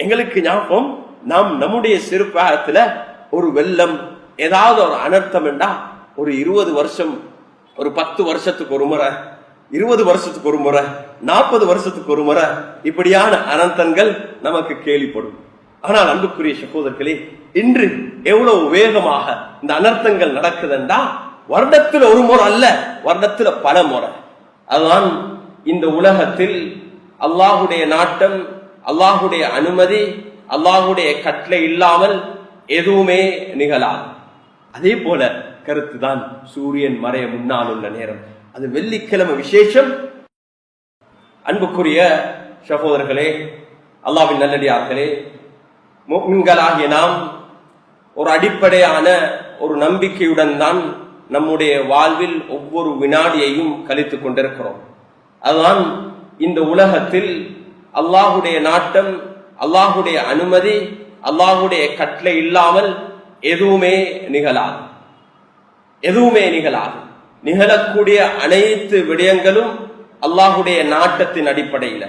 எங்களுக்கு ஞாபகம், நாம் நம்முடைய சிறு பிராயத்துல ஒரு வெள்ளம், ஏதாவது ஒரு அனர்த்தம் என்றா ஒரு 20 வருஷம், ஒரு 10 வருஷத்துக்கு ஒரு முறை, 20 வருஷத்துக்கு ஒரு முறை, 40 வருஷத்துக்கு ஒரு முறை இப்படியான அனர்த்தங்கள் நமக்கு கேள்விப்படும். ஆனால் அன்புக்குரிய சகோதரர்களே, இன்று எவ்வளவு வேகமாக இந்த அனர்த்தங்கள் நடக்குதுண்டா, வருடத்தில் ஒரு முறை அல்ல, வருடத்துல பல முறை. அதுதான் இந்த உலகத்தில் அல்லாஹுடைய நாட்டம், அல்லாஹுடைய அனுமதி, அல்லாஹுடைய கட்டளை இல்லாமல் எதுவுமே நிகழாது. அதே போல கருத்துதான் சூரியன் மறைய முன்னால் உள்ள நேரம். அது வெள்ளிக்கிழமை விசேஷம். அன்புக்குரிய சகோதரர்களே, அல்லாஹ்வின் நல்லடியார்களே, முஃமின்களாகிய நாம் ஒரு அடிப்படையான ஒரு நம்பிக்கையுடன் தான் நம்முடைய வாழ்வில் ஒவ்வொரு வினாடியையும் கழித்துக் கொண்டிருக்கிறோம். அதுதான் இந்த உலகத்தில் அல்லாஹுடைய நாட்டம், அல்லாஹுடைய அனுமதி, அல்லாஹுடைய கட்டளை இல்லாமல் எதுவுமே நிகழாது. எதுவுமே நிகழாது. நிகழக்கூடிய அனைத்து விடயங்களும் அல்லாஹுடைய நாட்டத்தின் அடிப்படையில்,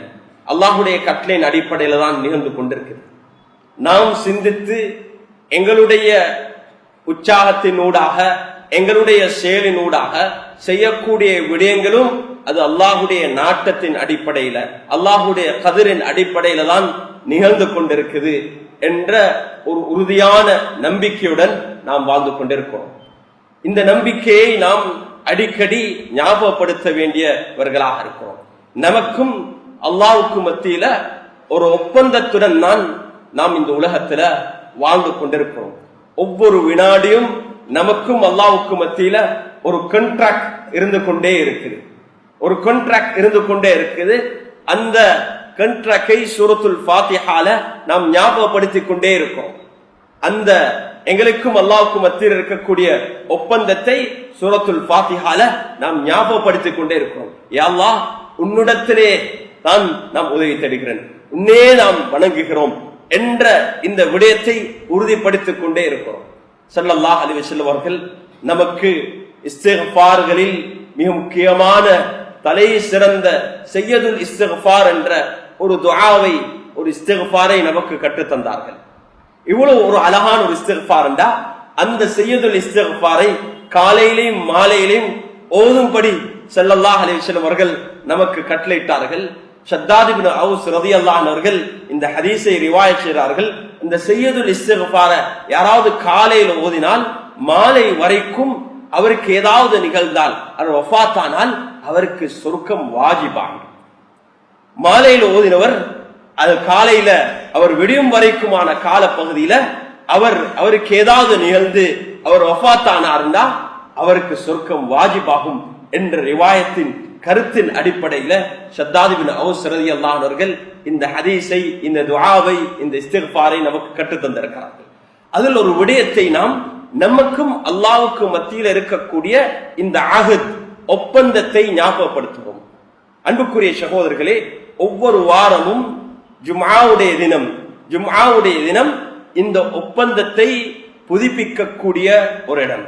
அல்லாஹுடைய கட்டளையின் அடிப்படையில் தான் நிகழ்ந்து கொண்டிருக்கிறது. நாம் சிந்தித்து எங்களுடைய உற்சாகத்தினூடாக, எங்களுடைய செயலினூடாக செய்யக்கூடிய விடயங்களும் அது அல்லாஹுடைய நாட்டத்தின் அடிப்படையில, அல்லாஹுடைய கதிரின் அடிப்படையில தான் நிகழ்ந்து கொண்டிருக்குது என்ற ஒரு உறுதியான நம்பிக்கையுடன் நாம் வாழ்ந்து கொண்டிருக்கிறோம். இந்த நம்பிக்கையை நாம் அடிக்கடி ஞாபகப்படுத்த வேண்டியவர்களாக இருக்கிறோம். நமக்கும் அல்லாஹ்வுக்கும் மத்தியில ஒரு ஒப்பந்தத்துடன் நாம் இந்த உலகத்துல வாழ்ந்து கொண்டிருக்கிறோம். ஒவ்வொரு வினாடியும் நமக்கும் அல்லாஹ்வுக்கும் மத்தியில ஒரு கான்ட்ராக்ட் இருந்து கொண்டே இருக்குது. ஒரு கான்ட்ராக்ட் இருந்து கொண்டே இருக்குது. அந்த கான்ட்ராக்டை சூரத்துல் ஃபாத்திஹால நாம் ஞாபகப்படுத்திக் கொண்டே இருக்கோம். அந்த எங்களுக்கும் அல்லாஹ்வுக்கும் மத்தியில் இருக்கக்கூடிய ஒப்பந்தத்தை சூரத்துல் ஃபாத்திஹால நாம் ஞாபகப்படுத்திக் கொண்டே இருக்கிறோம். யா அல்லாஹ், உன்னிடத்திலே தான் நாம் உதவி தேடுகிறேன், உன்னே நாம் வணங்குகிறோம் என்ற இந்த விடயத்தை உறுதிப்படுத்திக் கொண்டே இருக்கிறோம். ஸல்லல்லாஹு அலைஹி வஸல்லம் அவர்கள் நமக்கு இஸ்திக்ஃபார்களில் மிக முக்கியமான தலை சிறந்த சையதுல் இஸ்திக்ஃபார் என்ற ஒரு துஆவை, ஒரு இஸ்திக்ஃபாரை நமக்கு கற்றுத் தந்தார்கள். இவ்வளவு ஒரு அழகான ஒரு இஸ்திக்ஃபார் என்றா, அந்த சையதுல் இஸ்திக்ஃபாரை காலையிலையும் மாலையிலையும் ஓதும்படி ஸல்லல்லாஹு அலைஹி வஸல்லம் அவர்கள் நமக்கு கட்டளையிட்டார்கள். ஷத்தாத் இப்னு அவுஸ் ரலியல்லாஹு அன்ஹு அவர்கள் இந்த ஹதீஸை ரிவாயத் செய்கிறார்கள். இந்த சையதுல் இஸ்திக்ஃபார யாராவது காலையில ஓதினால் மாலை வரைக்கும் அவருக்கு ஏதாவது நிகழ்ந்தால், அவர் வஃபாத்தானால் அவருக்கு சொர்க்கம் வாஜிபாகும். மாலையில ஓதினவர் அது காலையில அவர் விடியும் வரைக்குமான கால பகுதியில அவருக்கு ஏதாவது நிகழ்ந்து அவர் வஃபாத்தானார்னா அவருக்கு சொர்க்கம் வாஜிபாகும் என்ற ரிவாயத்தின் கருத்தின் அடிப்படையில ஷத்தாத் இப்னு அவுஸ் ரலியல்லாஹு அன்ஹு அவர்கள் இந்த ஹதீஸை, இந்த துஆவை, இந்த இஸ்திக்ஃபாரை நமக்கு கற்றுத் தந்திருக்கிறார்கள். அதில் ஒரு விடயத்தை நாம் நமக்கும் அல்லாஹ்வுக்கும் மத்தியில் இருக்கக்கூடிய இந்த அஹத், ஒப்பந்தத்தை ஞாபகப்படுத்துவோம். அன்புக்குரிய சகோதரர்களே, ஒவ்வொரு வாரமும் ஜும்ஆவுடைய தினம் இந்த ஒப்பந்தத்தை புதுப்பிக்கக்கூடிய ஒரு இடம்.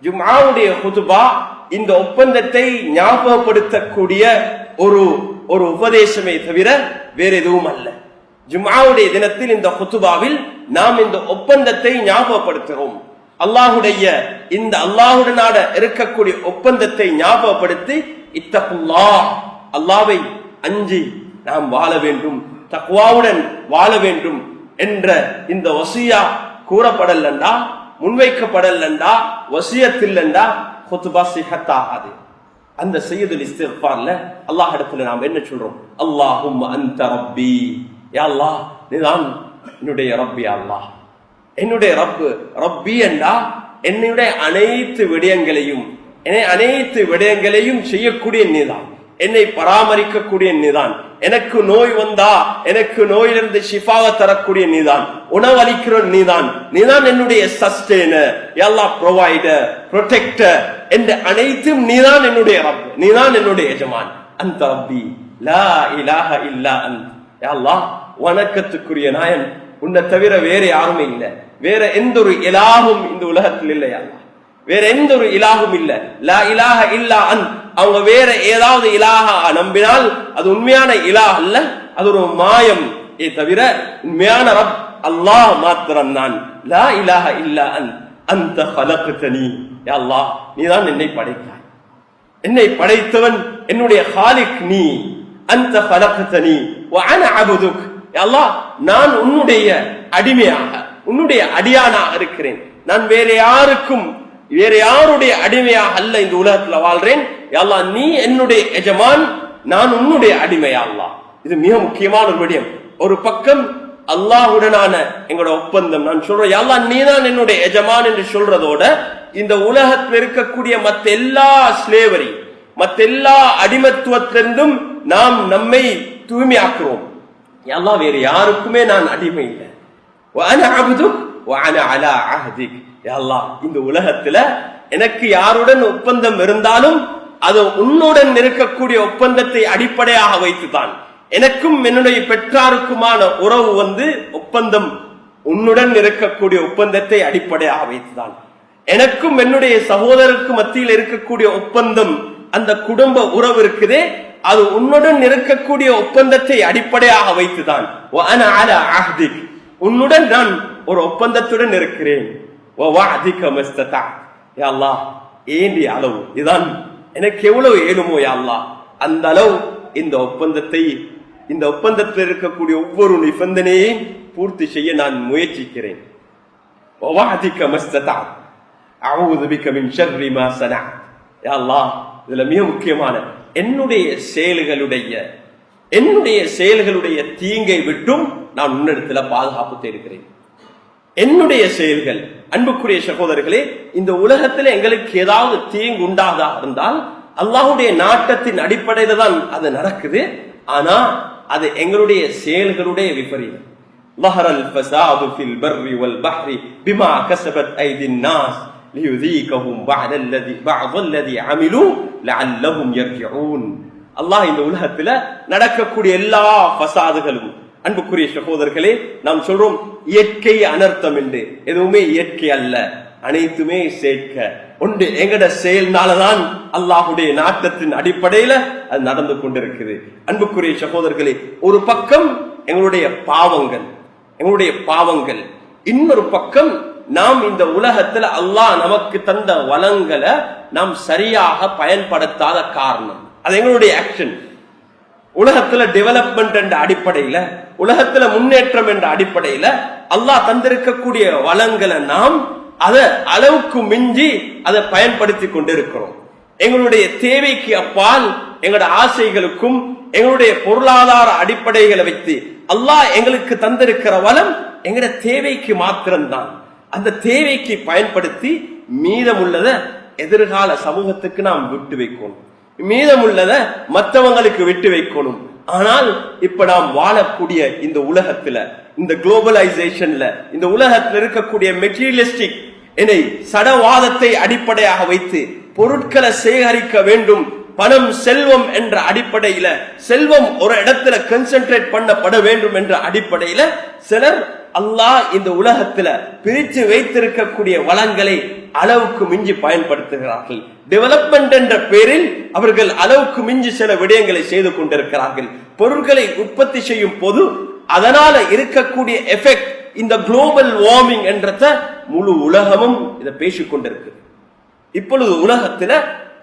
ஜும்ஆவுடைய குதுபா இந்த ஒப்பந்தத்தை ஞாபகப்படுத்தக்கூடிய ஒரு உபதேசமே தவிர வேற எதுவும் அல்ல. ஜும்ஆவுடைய தினத்தில் இந்த குதுபாவில் நாம் இந்த ஒப்பந்தத்தை ஞாபகப்படுத்துகிறோம். அல்லாஹுடனான இருக்கக்கூடிய ஒப்பந்தத்தை ஞாபகப்படுத்தி, இத்தகுல்லாஹ், அல்லாஹ்வை அஞ்சி நாம் வாழ வேண்டும், தக்வாவுடன் வாழ வேண்டும் என்ற இந்த வசியா கூறப்படலண்டா, முன்வைக்கப்படலண்டா, வசியத்தில்லண்டா குதுபா சிஹத்தாகாது. அந்த சையதுல் இஸ்திக்ஃபார்ல அல்லாஹ் இடத்துல நாம் என்ன சொல்றோம்? அல்லாஹும்ம அன்த ரப்பி, யா அல்லாஹ், நீதான் என்னுடைய ரப்பி. அல்லாஹ் என்னுடைய ரப்பு. ரப்பி என்றா என்னுடைய அனைத்து விடயங்களையும் செய்யக்கூடிய நீதான், என்னை பராமரிக்கக்கூடிய நீதான், எனக்கு நோய் வந்தா எனக்கு நோயிலிருந்து ஷிஃபாவை தரக்கூடிய நீதான், உணவளிக்கிற நீதான், என்னுடைய சஸ்டெய்னர், எல்லா ப்ரொவைடர், ப்ரொடெக்டர் என்ற அனைத்தும் நீதான் என்னுடைய ரப், நீதான் என்னுடைய எஜமான். அந்த ரப்பி லா இலாஹ இல்லா அன்த், யா அல்லாஹ், வணக்கத்துக்குரிய நாயன் உன்னை தவிர வேற யாருமே இல்லை, வேற எந்த ஒரு இலாஹும் இந்த உலகத்தில் இல்லை. அல்லாஹ், வேற எந்த ஒரு இலாஹும் இல்ல. லா இலாஹ இல்லா அன்த். அவங்க வேற ஏதாவது இலாஹா நம்பினால் அது உண்மையான இலாஹ் அல்ல, அது ஒரு மாயம், தவிர உண்மையான ரப் அல்லாஹ் மாத்திரம் நான். லா இலாஹ இல்லா அன்த ஹலக்தனி. யா அல்லாஹ், நீதான் என்னை படைத்தாய், என்னை படைத்தவன் என்னுடைய ஹாலிக் நீ. அன்த ஹலக்தனி வ அனா அபுதுக். யா அல்லாஹ், நான் உன்னுடைய அடிமையாக உன்னுடைய அடியானாக இருக்கிறேன். நான் வேற யாருடைய அடிமையாக அல்ல இந்த உலகத்துல வாழ்றேன். யா அல்லாஹ், நீ என்னுடைய எஜமான், நான் உன்னுடைய அடிமையா அல்லாஹ். இது மிக முக்கியமான ஒரு விடயம். ஒரு பக்கம் அல்லாஹுடனான எங்களோட ஒப்பந்தம். நான் சொல்றேன், யா அல்லாஹ், நீதான் என்னுடைய எஜமான் என்று சொல்றதோட இந்த உலகத்தில் இருக்கக்கூடிய மற்ற எல்லா ஸ்லேவரி, மற்ற எல்லா அடிமத்துவத்திலிருந்தும் நாம் நம்மை தூய்மையாக்குறோம். யா அல்லாஹ், வேறு யாருக்குமே நான் அடிமை இல்லை. وأنا عبدك وأنا على عهدك. யா அல்லாஹ், இந்த உலகத்துல எனக்கு யாருடன் ஒப்பந்தம் இருந்தாலும் அது உன்னுடன் இருக்கக்கூடிய ஒப்பந்தத்தை அடிப்படையாக வைத்துதான். எனக்கும் என்னுடைய பெற்றாருக்குமான உறவு ஒப்பந்தம் உன்னுடன் இருக்கக்கூடிய ஒப்பந்தத்தை அடிப்படையாக வைத்துதான். எனக்கும் என்னுடைய சகோதரருக்கு மத்தியில் இருக்கக்கூடிய ஒப்பந்தம், அந்த குடும்ப உறவு இருக்குதே, அது உன்னுடன் இருக்கக்கூடிய ஒப்பந்தத்தை அடிப்படையாக வைத்துதான். وأنا على عهدك, உன்னுடன் நான் ஒரு ஒப்பந்தத்துடன் இருக்கிறேன். யா அல்லாஹ், ஏண்டிய அளவு இதான் எனக்கு எவ்வளவு ஏழுமோ யா அல்லாஹ், அந்த அளவு இந்த ஒப்பந்தத்தில் இருக்கக்கூடிய ஒவ்வொரு நிபந்தனையையும் பூர்த்தி செய்ய நான் முயற்சிக்கிறேன். யா அல்லாஹ், இதுல மிக முக்கியமான என்னுடைய செயல்களுடைய தீங்கை விட்டும் நான் உன்னிடத்துல பாதுகாப்பு தேடுகிறேன். என்னுடைய செயல்கள், அன்புக்குரிய சகோதரர்களே, இந்த உலகத்துல எங்களுக்கு ஏதாவது தீங்கு உண்டாதா இருந்தால் அல்லாஹுடைய நாட்டத்தின் அடிப்படையில தான் அது நடக்குது. ஆனா அது எங்களுடைய செயல்களுடைய விபரீதம். ظهر الفساد في البر والبحر بما كسبت أيدي الناس ليذيقهم بعض الذي عملوا لعلهم يرجعون. அல்லாஹ் இந்த உலகத்துல நடக்கக்கூடிய எல்லா ஃபசாதுகளும், அன்புக்குரிய சகோதரர்களே, நாம் சொல்றோம் இயற்கை அனர்த்தம் என்று. எதுவுமே இயற்கை அல்ல, அனைத்துமே சேர்க்க ஒன்று எங்கட செயல்னாலதான் அல்லாஹுடைய நாட்டத்தின் அடிப்படையில அது நடந்து கொண்டிருக்குது. அன்புக்குரிய சகோதரர்களே, ஒரு பக்கம் எங்களுடைய பாவங்கள், இன்னொரு பக்கம் நாம் இந்த உலகத்துல அல்லாஹ் நமக்கு தந்த வளங்களை நாம் சரியாக பயன்படுத்தாத காரணம். அது எங்களுடைய ஆக்ஷன். உலகத்துல டெவலப்மெண்ட் என்ற அடிப்படையில, உலகத்துல முன்னேற்றம் என்ற அடிப்படையில அல்லாஹ் தந்திருக்கக்கூடிய வளங்களை நாம் அதை அளவுக்கு மிஞ்சி அதை பயன்படுத்தி கொண்டிருக்கிறோம். எங்களுடைய தேவைக்கு அப்பால் எங்களுடைய ஆசைகளுக்கும் எங்களுடைய பொருளாதார அடிப்படைகளை வைத்து அல்லாஹ் எங்களுக்கு தந்திருக்கிற வளம் எங்களுடைய தேவைக்கு மாத்திரம்தான். அந்த தேவைக்கு பயன்படுத்தி மீதமுள்ளத எதிர்கால சமூகத்துக்கு நாம் விட்டு வைக்கணும், மீதமுள்ளத மற்றவங்களுக்கு விட்டு வைக்கணும். ஆனால் இப்ப நாம் வாழக்கூடிய இந்த உலகத்துல, இந்த குளோபலைசேஷன்ல, இந்த உலகத்தில் இருக்கக்கூடிய மெட்டீரியலிஸ்டிக் சடவாதத்தை அடிப்படையாக வைத்து பொருட்களை சேகரிக்க வேண்டும், பணம் செல்வம் என்ற அடிப்படையில, செல்வம் ஒரு இடத்துல கான்சென்ட்ரேட் பண்ணப்பட வேண்டும் என்ற அடிப்படையில சிலர் அல்லாஹ் இந்த உலகத்துல பிரித்து வைத்திருக்கக்கூடிய வளங்களை அளவுக்கு மிஞ்சி பயன்படுத்துகிறார்கள். டெவலப்மெண்ட் என்ற பெயரில் அவர்கள் அளவுக்கு மிஞ்சி சில விடயங்களை செய்து கொண்டிருக்கிறார்கள். பொருட்களை உற்பத்தி செய்யும் போது அதனால இருக்கக்கூடிய எஃபெக்ட், இந்த குளோபல் வார்மிங் என்றத முழு உலகமும் இதை பேசிக் கொண்டிருக்கு. இப்பொழுது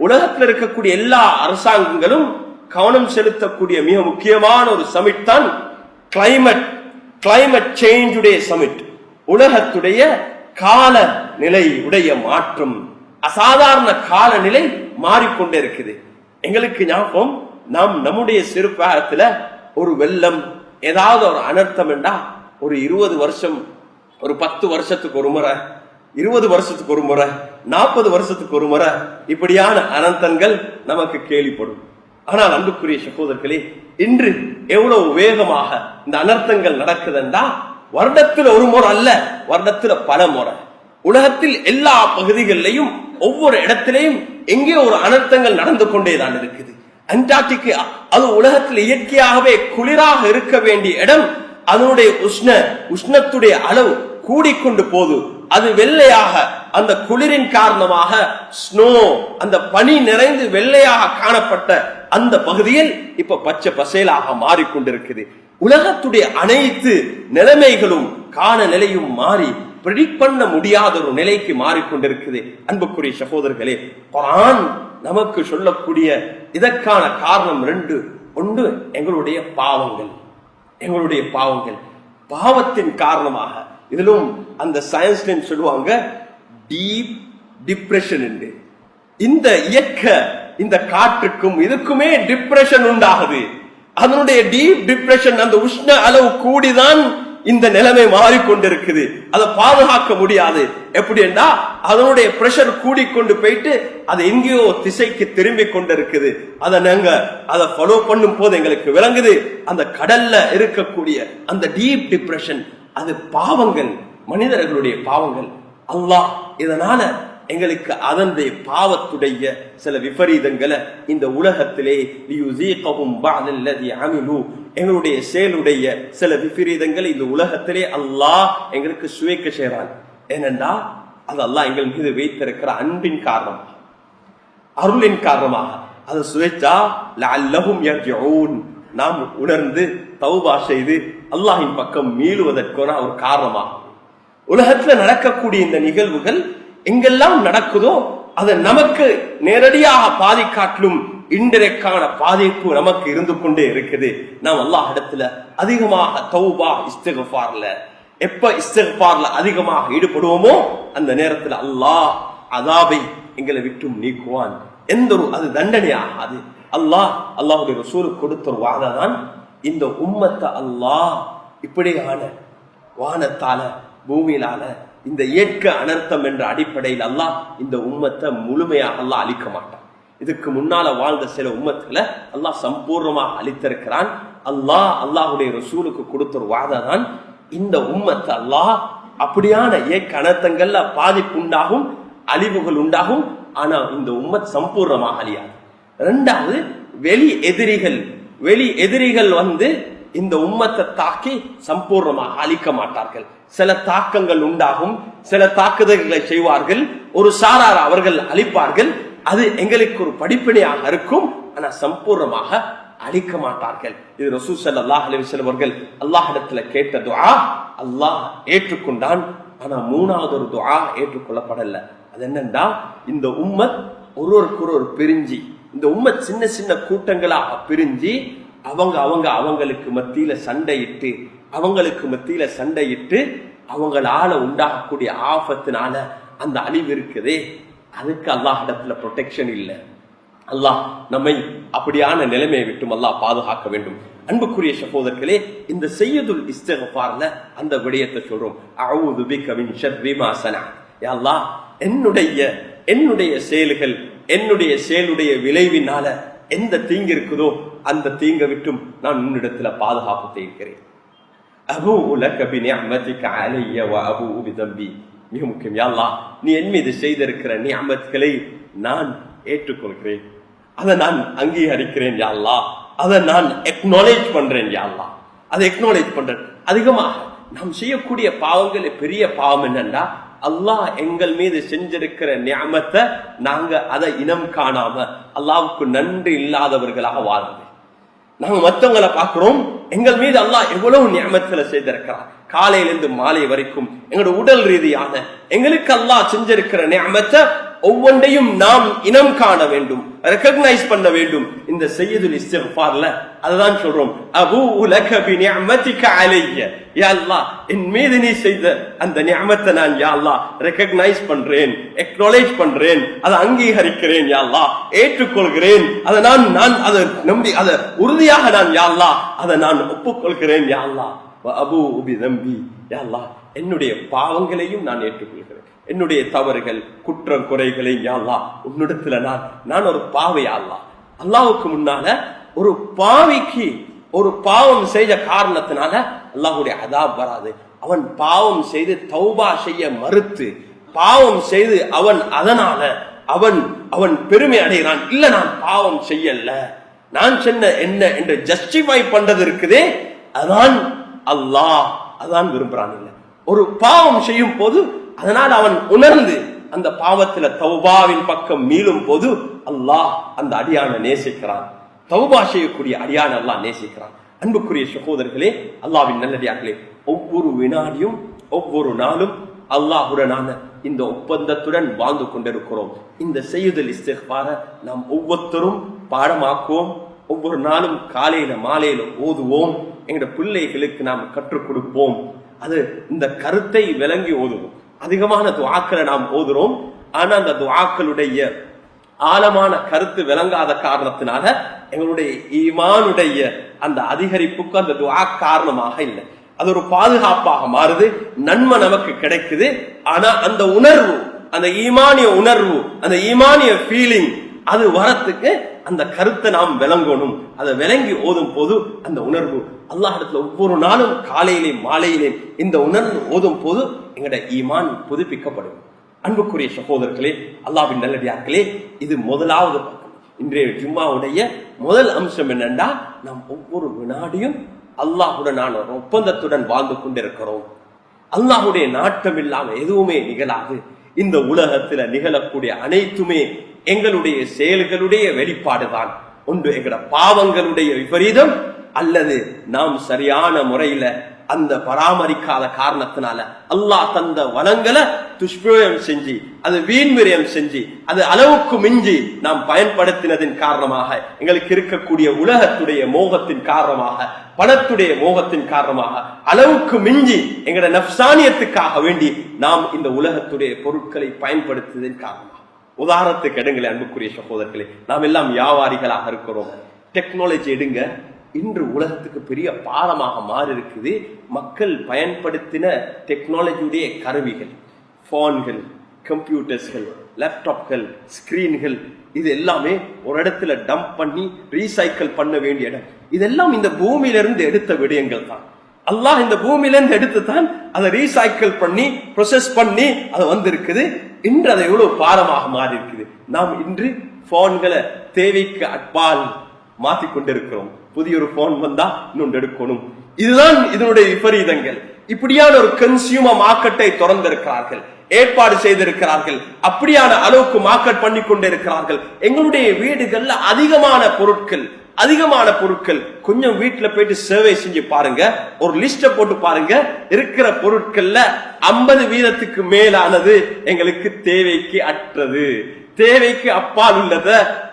உலகத்தில் இருக்கக்கூடிய எல்லா அரசாங்கங்களும் கவனம் செலுத்தக்கூடிய மிக முக்கியமான ஒரு சமிட் தான் கிளைமேட் சேஞ்ச் உடைய சமிட். உலகத்துடைய காலநிலை உடைய மாற்றம், அசாதாரண காலநிலை மாறிக்கொண்டே இருக்குது. எங்களுக்கு ஞாபகம், நாம் நம்முடைய சிறுபாகத்துல ஒரு வெள்ளம், ஏதாவது ஒரு அனர்த்தம் என்றா ஒரு 20 வருஷம், ஒரு 10 வருஷத்துக்கு ஒரு முறை, 20 வருஷத்துக்கு ஒரு முறை, 40 வருஷத்துக்கு ஒரு முறை இப்படியான அனர்த்தங்கள் நமக்கு கேள்விப்படும். ஆனால் அன்புக்குரிய சகோதரர்களே, இன்று எவ்வளவு வேகமாக இந்த அனர்த்தங்கள் நடக்குதுண்டா, வருடத்தில் ஒரு முறை அல்ல, வருடத்துல பல முறை. உலகத்தில் எல்லா பகுதிகளிலையும் ஒவ்வொரு இடத்திலையும் எங்கே ஒரு அனர்த்தங்கள் நடந்து கொண்டேதான் இருக்குது. அண்டார்டிகா, அது உலகத்தில் இயற்கையாகவே குளிராக இருக்க வேண்டிய இடம், அதனுடைய உஷ்ணத்துடைய அளவு கூடிக்கொண்டு போது அது வெள்ளையாக, அந்த குளிரின் காரணமாக ஸ்னோ, அந்த பனி நிறைந்து வெள்ளையாக காணப்பட்ட அந்த பகுதியில் இப்ப பச்சை பசேலாக மாறிக்கொண்டிருக்குது. உலகத்துடைய அனைத்து நிலைமைகளும் காலநிலையும் மாறி பிரெடிக்ட் பண்ண முடியாத ஒரு நிலைக்கு மாறிக்கொண்டிருக்குது. அன்புக்குரிய சகோதரர்களே, குர்ஆன் நமக்கு சொல்லக்கூடிய இதற்கான காரணம் ரெண்டு. ஒன்று, எங்களுடைய பாவங்கள். பாவத்தின் காரணமாக, இதிலும் அந்த சயின்ஸ்ல சொல்லுவாங்க டீப் டிப்ரெஷன் என்று. இந்த இந்த காற்றுக்கும் இதுக்குமே டிப்ரெஷன் உண்டாகுது. அதனுடைய டீப் டிப்ரெஷன், அந்த உஷ்ண அளவு கூடிதான் இந்த நிலைமை மாறிக்கொண்டிருக்குது. அதை பாதுகாக்க முடியாது. எப்படி என்றா அதனுடைய பிரஷர் கூடிக்கொண்டு போயிட்டு அது எங்கேயோ திசைக்கு திரும்பி கொண்டிருக்குது. அதை ஃபாலோ பண்ணும் போது எங்களுக்கு விளங்குது, அந்த கடல்ல இருக்கக்கூடிய அந்த டீப் டிப்ரெஷன் அது பாவங்கள், மனிதர்களுடைய பாவங்கள். அல்லாஹ் இதனால எங்களுக்கு அதனுடைய பாவத்துடைய சில விபரீதங்களை இந்த உலகத்திலே எங்களுடைய செயலுடைய சில விபரீதங்களை இந்த உலகத்திலே அல்லாஹ் எங்களுக்கு சுவைக்க செய்றான். ஏனென்றா அது அல்லாஹ் எங்கள் மீது வைத்திருக்கிற அன்பின் காரணமாக, அருளின் காரணமாக அது சுவைச்சா லஅல்லஹும் யர்ஜிஊன், நாம் உணர்ந்து தௌபா செய்து அல்லாஹின் பக்கம் மீளுவதற்கான ஒரு காரணமாக. உலகத்துல நடக்கக்கூடிய இந்த நிகழ்வுகள் எங்கெல்லாம் நடக்குதோ அது நமக்கு நேரடியாக பாதிக்காட்டிலும் இன்டைரக்டான பாதிப்பு நமக்கு இருந்து கொண்டே இருக்குது. நாம் அல்லாஹ் இடத்துல அதிகமாக தௌபா இஸ்திக்ஃபார்ல அதிகமாக ஈடுபடுவோமோ அந்த நேரத்தில் அல்லாஹ் அதாபை எங்களை விட்டும் நீக்குவான். எந்த ஒரு அது தண்டனை ஆகாது. அல்லாஹுடைய ரசூலுக்கு கொடுத்த ஒரு வாதான் இந்த உம்மத்தை அல்லாஹ் இப்படியான வானத்தால பூமியிலான இந்த இயற்கை அனர்த்தம் என்ற அடிப்படையில் அல்லாஹ் இந்த உம்மத்தை முழுமையாக அல்லாஹ் அழிக்க மாட்டான். இதுக்கு முன்னால வாழ்ந்த சில உம்மத்துல அல்லாஹ் சம்பூர்ணமாக அழித்திருக்கிறான். அல்லாஹுடைய ரசூலுக்கு கொடுத்த ஒரு வாதான் இந்த உம்மத்தை அல்லாஹ் அப்படியான இயற்கை அனர்த்தங்கள்ல பாதிப்பு உண்டாகும், அழிவுகள் உண்டாகும். ஆனா இந்த உம்மத் சம்பூர்ணமாக அழியாது. இரண்டாவது, வெளி எதிரிகள் வந்து இந்த உம்மத்தை தாக்கி சம்பூர்ணமாக அழிக்க மாட்டார்கள். சில தாக்கங்கள் உண்டாகும், சில தாக்குதல்களை செய்வார்கள், ஒரு சாரார் அவர்கள் அழிப்பார்கள். அது எங்களுக்கு ஒரு படிப்பினையாக இருக்கும். ஆனா சம்பூர்ணமாக அழிக்க மாட்டார்கள். இது ரசூல் ஸல்லல்லாஹு அலைஹி வஸல்லம் அவர்கள் அல்லாஹ்விடத்துல கேட்ட துஆ அல்லாஹ் ஏற்றுக்கொண்டான். ஆனா மூணாவது ஒரு துஆ ஏற்றுக்கொள்ளப்படல. அது என்னன்னா, இந்த உம்மத் ஒருவருக்கொரு பிரிஞ்சு, இந்த உம்மத் சின்ன சின்ன கூட்டங்களாக பிரிஞ்சு அவங்களுக்கு மத்தியில சண்டையிட்டு அவங்களால உண்டாகக்கூடிய ஆபத்தினால அந்த அழிவு இருக்குதே, அதுக்கு அல்லாஹ்விடத்துல ப்ரொடெக்ஷன் இல்லை. அல்லாஹ் நம்மை அப்படியான நிலைமையை விட்டும் அல்லாஹ் பாதுகாக்க வேண்டும். அன்புக்குரிய சகோதரர்களே, இந்த செய்யுதுல் இஸ்திக்ஃபார்ல அந்த விடயத்தை சொல்றோம். அஊது பிக மின் ஷர்ரி மா ஸனா. யா அல்லாஹ், என்னுடைய செயல்கள், என்னுடைய செயலுடைய விளைவினால எந்த தீங்கு இருக்குதோ அந்த தீங்கை விட்டும் நான் உன்னிடத்துல பாதுகாப்பு தேய்க்கிறேன். அபூஉ லக பிநிஅமதிக அலைய வ அபூஉ பிதம்பி. மிக முக்கியம், யா அல்லாஹ், நீ என் மீது செய்திருக்கிற நிஅமத்களை நான் ஏற்றுக்கொள்கிறேன், அதை நான் அங்கீகரிக்கிறேன் யா அல்லாஹ், அதை நான் எக்னாலேஜ் பண்றேன் யா அல்லாஹ், அதை எக்னாலேஜ் பண்றேன். அதிகமாக நாம் செய்யக்கூடிய பாவங்கள் பெரிய பாவம் என்னன்னா, அல்லாஹ் எங்கள் மீது செஞ்சிருக்கிற நிஅமத்தை நாங்க அதை இனம் காணாம அல்லாஹ்வுக்கு நன்றி இல்லாதவர்களாக வாழ்ந்து, நாங்க மற்றவங்களை பார்க்கிறோம், எங்கள் மீது அல்லாஹ் எவ்வளவு நிஅமத்துல செய்திருக்கிறார். காலையிலிருந்து மாலை வரைக்கும் எங்களோட உடல் ரீதியான எங்களுக்கு அல்லாஹ் செஞ்சிருக்கிற நிஅமத்தை ஒவ்வொன்றையும் நாம் இனம் காண வேண்டும், ரெகக்னைஸ் பண்ண வேண்டும். இந்த செய்யுதுல் இஸ்திக்ஃபார்ல அதுதான் சொல்றோம். அபூஉ லக பிநிஅமதிக அலைய. யா அல்லாஹ், என் மீது நீ செய்த அந்த நிஅமத்தை நான் யா அல்லாஹ் ரெகக்னைஸ் பண்றேன், எக்னாலேஜ் பண்றேன், அதை அங்கீகரிக்கிறேன் யா அல்லாஹ், ஏற்றுக்கொள்கிறேன். அதை நான் அதை நம்பி அதை உறுதியாக நான் யா அல்லாஹ் அதை நான் ஒப்புக்கொள்கிறேன் யா அல்லாஹ். வ அபூஉ பிதம்பி. யா அல்லாஹ், என்னுடைய பாவங்களையும் நான் ஏற்றுக்கொள்கிறேன், என்னுடைய தவறுகள் குற்றம் குறைகளை யா அல்லாஹ் உன்னிடத்துல நான் ஒரு பாவி யா அல்லாஹ். அல்லாஹ்வுக்கு முன்னால ஒரு பாவிக்கு ஒரு பாவம் செய்த காரணத்தினால அல்லாஹ்வுடைய அதாப் வராது. அவன் பாவம் செய்து தௌபா செய்ய மறுத்து பாவம் செய்து அதனால அவன் பெருமை அடைகிறான். இல்ல, நான் பாவம் செய்யல, நான் சொன்ன என்ன என்று ஜஸ்டிஃபை பண்றது இருக்குதே, அதான் அல்லாஹ் அதான் விரும்புறான். இல்ல, ஒரு பாவம் செய்யும் போது அதனால் அவன் உணர்ந்து அந்த பாவத்துல தௌபாவின் பக்கம் மீளும் போது அல்லாஹ் அந்த அடியான நேசிக்கிறான். தௌபா செய்யக்கூடிய அடியான அல்லாஹ் நேசிக்கிறான். அன்புக்குரிய சகோதரர்களே, அல்லாஹ்வின் நல்லடியார்களே, ஒவ்வொரு வினாடியும் ஒவ்வொரு நாளும் அல்லாஹ்வுடனான இந்த ஒப்பந்தத்துடன் வாழ்ந்து கொண்டிருக்கிறோம். இந்த செய்யுதல் இஸ்திக்பார நாம் ஒவ்வொருத்தரும் பாடமாக்குவோம். ஒவ்வொரு நாளும் காலையில மாலையில ஓதுவோம். எங்களுடைய பிள்ளைகளுக்கு நாம் கற்றுக் கொடுப்போம். அது இந்த கருத்தை விளங்கி ஓதுவோம். அதிகமான துஆக்களை நாம் ஓதுறோம். ஆனா அந்த துஆக்களுடைய ஆழமான கருத்து விளங்காத காரணத்தினால எங்களுடைய ஈமானுடைய அந்த அதிகரிப்புக்கு அந்த துஆ காரணமாக இல்லை. அது ஒரு பாதுகாப்பாக மாறுது, நன்மை நமக்கு கிடைக்குது. ஆனா அந்த உணர்வு, அந்த ஈமானிய உணர்வு, அந்த ஈமானிய ஃபீலிங் அது வரத்துக்கு அந்த கருத்தை நாம் விளங்கணும். அதை விளங்கி ஓதும் போது அந்த உணர்வு அல்லாஹ்விடத்துல ஒவ்வொரு நாளும் காலையிலே மாலையிலே இந்த உணர்வு ஓதும் போது எங்களுடைய ஈமான் புதுப்பிக்கப்படும். அன்புக்குரிய சகோதரர்களே, அல்லாஹ்வின் நல்லடியார்களே, இது முதலாவது பக்கம். இன்றைய ஜும்மாவுடைய முதல் அம்சம் என்னன்னா, நாம் ஒவ்வொரு வினாடியும் அல்லாஹ்வுடனான ஒரு ஒப்பந்தத்துடன் வாழ்ந்து கொண்டிருக்கிறோம். அல்லாஹ்வுடைய நாட்டம் இல்லாம எதுவுமே நிகழாது. இந்த உலகத்துல நிகழக்கூடிய அனைத்துமே எங்களுடைய செயல்களுடைய வெளிப்பாடுதான். ஒன்று எங்கட பாவங்களுடைய விபரீதம், அல்லது நாம் சரியான முறையில அந்த பராமரிக்காத காரணத்தினால அல்லாஹ் தந்த வளங்களை துஷ்பிரயோகம் செஞ்சு, அது வீண்விரயம் செஞ்சு, அது அளவுக்கு மிஞ்சி நாம் பயன்படுத்தினதின் காரணமாக, எங்களுக்கு இருக்கக்கூடிய உலகத்துடைய மோகத்தின் காரணமாக, பணத்துடைய மோகத்தின் காரணமாக, அளவுக்கு மிஞ்சி எங்களோட நஃப்சானியத்துக்காக வேண்டி நாம் இந்த உலகத்துடைய பொருட்களை பயன்படுத்தியதன் காரணமாக. உதாரணத்துக்கு எடுங்களே அன்புக்குரிய சகோதரர்களே, நாம் எல்லாம் வியாபாரிகளாக இருக்கிறோம். டெக்னாலஜி எடுங்க, இன்று உலகத்துக்கு பெரிய பாரமாக மாறி இருக்குது. மக்கள் பயன்படுத்தின டெக்னாலஜியுடைய கருவிகள், போன்கள், கம்ப்யூட்டர்ஸ்கள், லேப்டாப்கள், ஸ்கிரீன்கள், இது எல்லாமே ஒரு இடத்துல டம்ப் பண்ணி ரீசைக்கிள் பண்ண வேண்டிய இடம். இதெல்லாம் இந்த பூமியிலிருந்து எடுத்த விடயங்கள் தான். அல்லாஹ் இந்த பூமியிலிருந்து எடுத்து தான் அதை ரீசைக்கிள் பண்ணி ப்ரொசஸ் பண்ணி அது வந்திருக்குது. இன்று அதை எவ்வளவு பாரமாக மாறி இருக்குது. நாம் இன்று போன்களை தேவைக்கு அப்பால் மாத்தி கொண்டிருக்கிறோம். புதிய ஒரு போன் வந்தா இன்னொன்று எடுக்கணும். இதுதான் இதனுடைய விபரீதங்கள். இப்படியான ஒரு கன்சியூமர் மார்க்கெட்டை திறந்திருக்கிறார்கள், ஏற்பாடு செய்திருக்கிறார்கள். அப்படியான அளவுக்கு மார்க்கெட் பண்ணி கொண்டிருக்கிறார்கள். எங்களுடைய வீடுகள்ல அதிகமான பொருட்கள் கொஞ்சம் வீட்டுல போயிட்டு சர்வே செஞ்சு பாருங்க, ஒரு லிஸ்ட போட்டு பாருங்க. இருக்கிற பொருட்கள்ல 50% மேலானது எங்களுக்கு தேவைக்கு அற்றது, தேவைக்கு அப்பால் உள்ளத,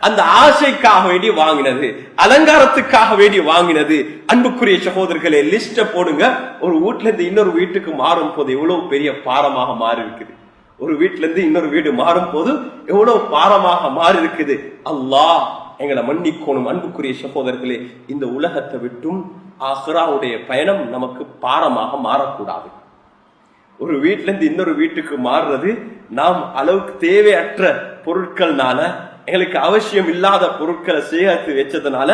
அந்த ஆசைக்காக வேண்டி வாங்கினது, அலங்காரத்துக்காக வேண்டி வாங்கினது. அன்புக்குரிய சகோதரர்களே, லிஸ்ட போடுங்க. ஒரு வீட்டுல இருந்து இன்னொரு வீட்டுக்கு மாறும் போது எவ்வளவு பெரிய பாரமாக மாறி இருக்குது. ஒரு வீட்டுல இருந்து இன்னொரு வீடு மாறும் போது எவ்வளவு பாரமாக மாறி இருக்குது. அல்லாஹ் எங்களை மன்னிக்கணும். அன்புக்குரிய சகோதரர்களே, இந்த உலகத்தை விட்டும் ஆஹிராவுடைய பயணம் நமக்கு பாரமாக மாறக்கூடாது. ஒரு வீட்டுல இருந்து இன்னொரு வீட்டுக்கு மாறுறது நாம் அளவுக்கு தேவையற்ற பொருட்கள்னால, எங்களுக்கு அவசியம் இல்லாத பொருட்களை சேகரித்து வச்சதுனால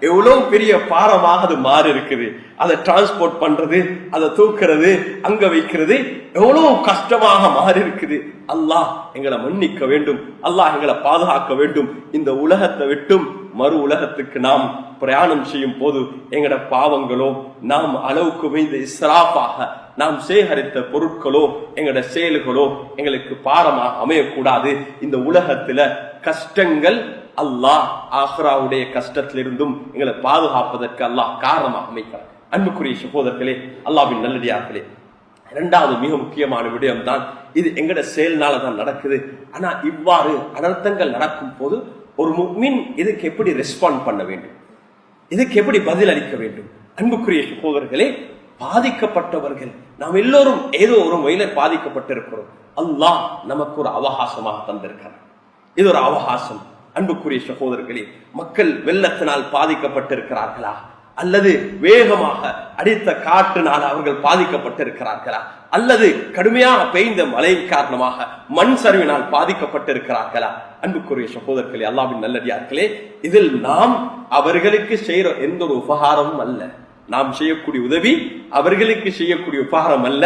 எவ்வளவு பெரிய பாரமாக அது மாறி இருக்குது. அதை டிரான்ஸ்போர்ட் பண்றது, அதை தூக்குறது, அங்க வைக்கிறது எவ்வளவு கஷ்டமாக மாறி இருக்குது. அல்லாஹ் எங்களை மன்னிக்க வேண்டும். அல்லாஹ் எங்களை பாதுகாக்க வேண்டும். இந்த உலகத்தை விட்டும் மறு உலகத்துக்கு நாம் பிரயாணம் செய்யும் போது எங்கட பாவங்களோ, நாம் அளவுக்கு மீது இஸ்ராஃபாக நாம் சேகரித்த பொருட்களோ, எங்கட செயல்களோ எங்களுக்கு பாரமாக அமையக்கூடாது. இந்த உலகத்துல கஷ்டங்கள் அல்லாஹ் ஆஹிராவுடைய கஷ்டத்திலிருந்தும் எங்களை பாதுகாப்பதற்கு அல்லாஹ் காரணமாக அமைக்கிறார். அன்புக்குரிய சகோதரர்களே, அல்லாஹ்வின் நல்லடியார்களே, இரண்டாவது மிக முக்கியமான விடயம் தான் இது. எங்கட செயல்னாலதான் நடக்குது. ஆனா இவ்வாறு அனர்த்தங்கள் நடக்கும் போது ஒரு முஃமின் இதுக்கு எப்படி ரெஸ்பாண்ட் பண்ண வேண்டும், இதுக்கு எப்படி பதில் அளிக்க வேண்டும்? அன்புக்குரிய சகோதரர்களே, பாதிக்கப்பட்டவர்கள் நாம் எல்லோரும் ஏதோ ஒரு வகையில பாதிக்கப்பட்டிருக்கிறோம். அல்லாஹ் நமக்கு ஒரு அவகாசமாக தந்திருக்கிறார். இது ஒரு அவகாசம். அன்புக்குரிய சகோதரர்களே, மக்கள் வெள்ளத்தினால் பாதிக்கப்பட்டிருக்கிறார்களா, அல்லது வேகமாக அடித்த காற்றினால் அவர்கள் பாதிக்கப்பட்டிருக்கிறார்களா, அல்லது கடுமையாக பெய்த மழையின் காரணமாக மண் சரிவினால் பாதிக்கப்பட்டிருக்கிறார்களா? அன்புக்குரிய சகோதரர்களே, அல்லாஹ்வின் நல்லடியார்களே, இதில் நாம் அவர்களுக்கு செய்யற எந்த ஒரு உபகாரமும் அல்ல. நாம் செய்யக்கூடிய உதவி அவர்களுக்கு செய்யக்கூடிய உபகாரம் அல்ல.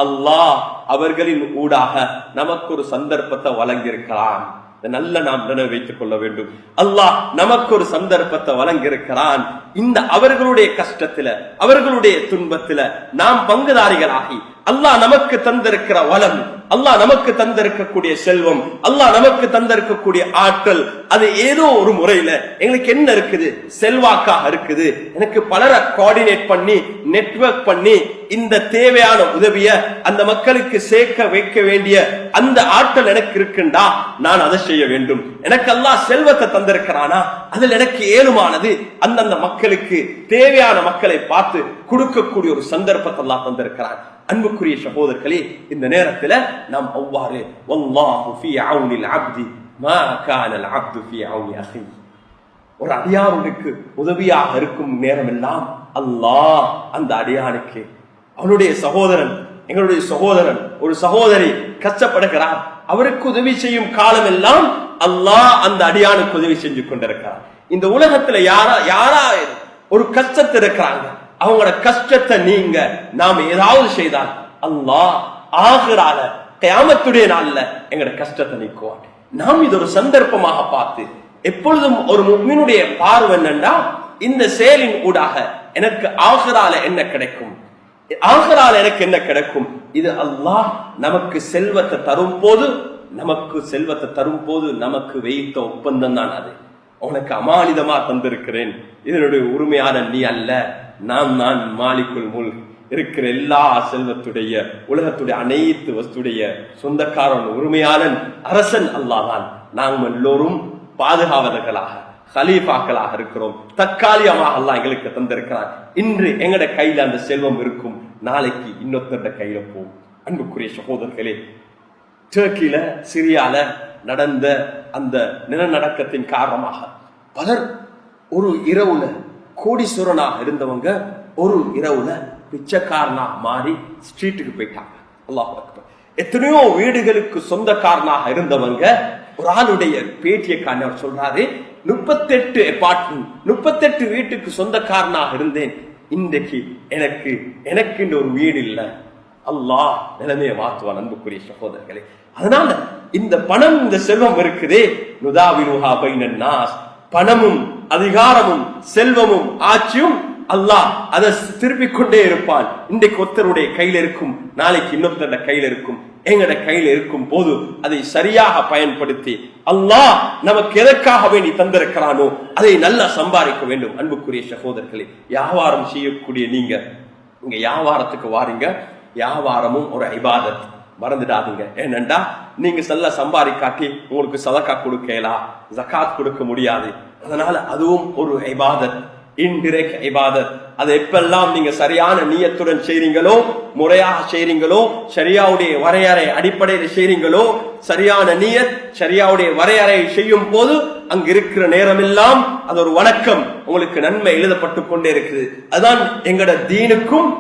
அல்லாஹ் அவர்களின் ஊடாக நமக்கு ஒரு சந்தர்ப்பத்தை வழங்கியிருக்கிறான். நல்ல நாம் நினைவு வைத்துக் கொள்ள வேண்டும். அல்லாஹ் நமக்கு ஒரு சந்தர்ப்பத்தை வழங்கியிருக்கிறான். இந்த அவர்களுடைய கஷ்டத்துல, அவர்களுடைய துன்பத்துல நாம் பங்குதாரிகளாகி அல்லாஹ் நமக்கு தந்திருக்கிற வளம், அல்லாஹ் நமக்கு தந்திருக்கக்கூடிய செல்வம், அல்லாஹ் நமக்கு தந்திருக்கக்கூடிய ஆற்றல், அது ஏதோ ஒரு முறையில எங்களுக்கு என்ன இருக்குது, செல்வாக்காக இருக்குது. எனக்கு பலரை கோஆர்டினேட் பண்ணி நெட்வொர்க் பண்ணி இந்த தேவையான உதவிய அந்த மக்களுக்கு சேர்க்க வைக்க வேண்டிய அந்த ஆற்றல் எனக்கு இருக்குண்டா நான் அதை செய்ய வேண்டும். எனக்கு அல்லாஹ் செல்வத்தை தந்திருக்கிறானா, அதில் எனக்கு ஏழுமானது அந்தந்த மக்களுக்கு தேவையான மக்களை பார்த்து கொடுக்கக்கூடிய ஒரு சந்தர்ப்பத்தை அல்லாஹ் தந்திருக்கிறான். அன்புக்குரிய சகோதரர்களே, இந்த நேரத்தில் நாம் அவ்வாறு வல்லாஹு ஃபீ அவுனில் அப்தி மா கானல் அப்து ஃபீ அவுனி அஹி, ஒரு அடியானுக்கு உதவியாக இருக்கும் நேரம் எல்லாம் அல்லாஹ் அந்த அடியானுக்கு அவனுடைய சகோதரன், எங்களுடைய சகோதரன், ஒரு சகோதரி கஷ்டப்படுகிறார், அவருக்கு உதவி செய்யும் காலம் எல்லாம் அல்லாஹ் அந்த அடியானுக்கு உதவி செஞ்சு கொண்டிருக்கிறார். இந்த உலகத்துல யாரா ஒரு கஷ்டத்தில் இருக்கிறாங்க, அவங்களோட கஷ்டத்தை நீங்க நாம ஏதாவது செய்தால் அல்லாஹ் ஆகிரால கியாமத்துடைய நாள்ல எங்களோட கஷ்டத்தை நீக்குவான். நாம் இது ஒரு சந்தர்ப்பமாக பார்த்து எப்பொழுதும் ஒரு முஃமினுடைய பார்வை என்னன்னா, இந்த செயலின் ஊடாக எனக்கு ஆகிரால என்ன கிடைக்கும், ஆகிரால எனக்கு என்ன கிடைக்கும், இது அல்லாஹ் நமக்கு செல்வத்தை தரும் போது நமக்கு வைத்த ஒப்பந்தம் தான் அது. உனக்கு அமானிதமா தந்திருக்கிறேன், இதனுடைய உரிமையான நீ அல்ல, நான் மாலிக்குல் முல்க், இருக்கிற எல்லா செல்வத்துடைய உலகத்துடைய அனைத்து வஸ்துடைய சொந்தக்காரன் உரிமையாளன் அரசன் அல்லாஹ் தான். நாம் எல்லோரும் பாதுகாவலர்களாக கலீஃபாக்களாக இருக்கிறோம். தற்காலிகமாக அல்லாஹ் எங்களுக்கு தந்திருக்கிறார். இன்று எங்கட கையில அந்த செல்வம் இருக்கும், நாளைக்கு இன்னொருத்தருடைய கையில போகும். அன்புக்குரிய சகோதரர்களே, டர்க்கில சிரியால நடந்த அந்த நிலநடுக்கத்தின் காரணமாக பலர் ஒரு இரவுல கோடீஸ்வரனாக இருந்தவங்க ஒரு இரவுல பிச்சைக்காரனாக மாறி ஸ்ட்ரீட்டுக்கு போயிட்டாங்க. அல்லாஹ் அக்பர். எத்தனையோ வீடுகளுக்கு சொந்தக்காரனாக இருந்தவங்க ஒரு ஆளுடைய பேட்டியை காண அவர் சொல்றாரு, 38 அபார்ட்மெண்ட் 38 வீட்டுக்கு சொந்தக்காரனாக இருந்தேன், இன்றைக்கு எனக்கு ஒரு வீடு இல்லை. அல்லாஹ் நிலைமையை மாற்றுவான். அன்புக்குரிய சகோதரர்களே, அதனால இந்த பணம், இந்த செல்வம் இருக்குதே, நுதாவிலுஹா பைனன் நாஸ், பணமும் அதிகாரமும் செல்வமும் ஆட்சியும் அல்லாஹ் அதை திருப்பிக் கொண்டே இருப்பான். இன்றைக்கு ஒருத்தருடைய கையில இருக்கும், நாளைக்கு இன்னொருத்தருடைய கையில இருக்கும். எங்கட கையில இருக்கும் போது அதை சரியாக பயன்படுத்தி அல்லாஹ் நமக்கு எதற்காக வேண்டி தந்திருக்கிறானோ அதை நல்லா சம்பாதிக்க வேண்டும். அன்புக்குரிய சகோதரர்களே, வியாபாரம் செய்யக்கூடிய நீங்க இங்க வியாபாரத்துக்கு வாரீங்க, வியாபாரமும் ஒரு இபாதத், மறந்துடாதீங்க. ஏனென்றா நீங்க நல்ல சம்பாதிக்காட்டி உங்களுக்கு சதக்கா கொடுக்கலாம், ஜகாத் கொடுக்க முடியாது. அதனால அதுவும் ஒரு இபாதத், இன்டிரெக்ட் இபாதத். அதை எப்பெல்லாம் நீங்க சரியான நியத்துடன் செய்றீங்களோ, முறையாக செய்றீங்களோ, ஷரியாவுடைய வரையறை அடிப்படையில் செய்றீங்களோ, சரியான நியத் ஷரியாவுடைய வரையறை செய்யும் போது அங்க இருக்கிற நேரமெல்லாம் அது ஒரு வணக்கம், உங்களுக்கு நன்மை எழுதப்பட்டு கொண்டே இருக்குது. அதுதான் எங்கட தீனுக்கும்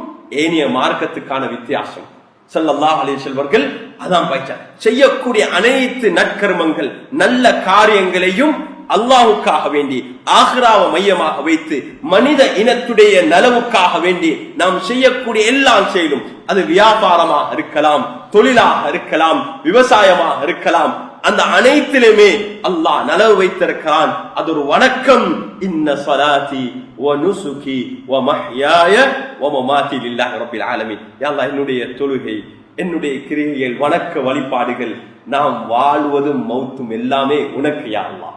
ஏனிய மார்க்கத்துக்கான வித்தியாசம். ஸல்லல்லாஹு அலைஹி வஸல்லம் அதான் பயிற்சார். செய்யக்கூடிய அனைத்து நற்கர்மங்கள் நல்ல காரியங்களையும் அல்லாஹுக்காக வேண்டி ஆகிராவை மையமாக வைத்து மனித இனத்துடைய நலவுக்காக வேண்டி நாம் செய்யக்கூடிய எல்லாம் செய்யணும். அது வியாபாரமாக இருக்கலாம், தொழிலாக இருக்கலாம், விவசாயமாக இருக்கலாம், அந்த அனைத்திலுமே அல்லாஹ் நலவு வைத்திருக்கிறான். அது ஒரு வணக்கம். இன்ன ஸலாத்தி வ நுசுகி வ மஹ்யாய வ மமாத்தி லில்லாஹி ரப்பில் ஆலமீன். யா அல்லாஹ், என்னுடைய தொழுகை, என்னுடைய கிரியைகள், வணக்க வழிபாடுகள், நாம் வாழ்வதும் மௌத்தும் எல்லாமே உனக்கு யா அல்லாஹ்.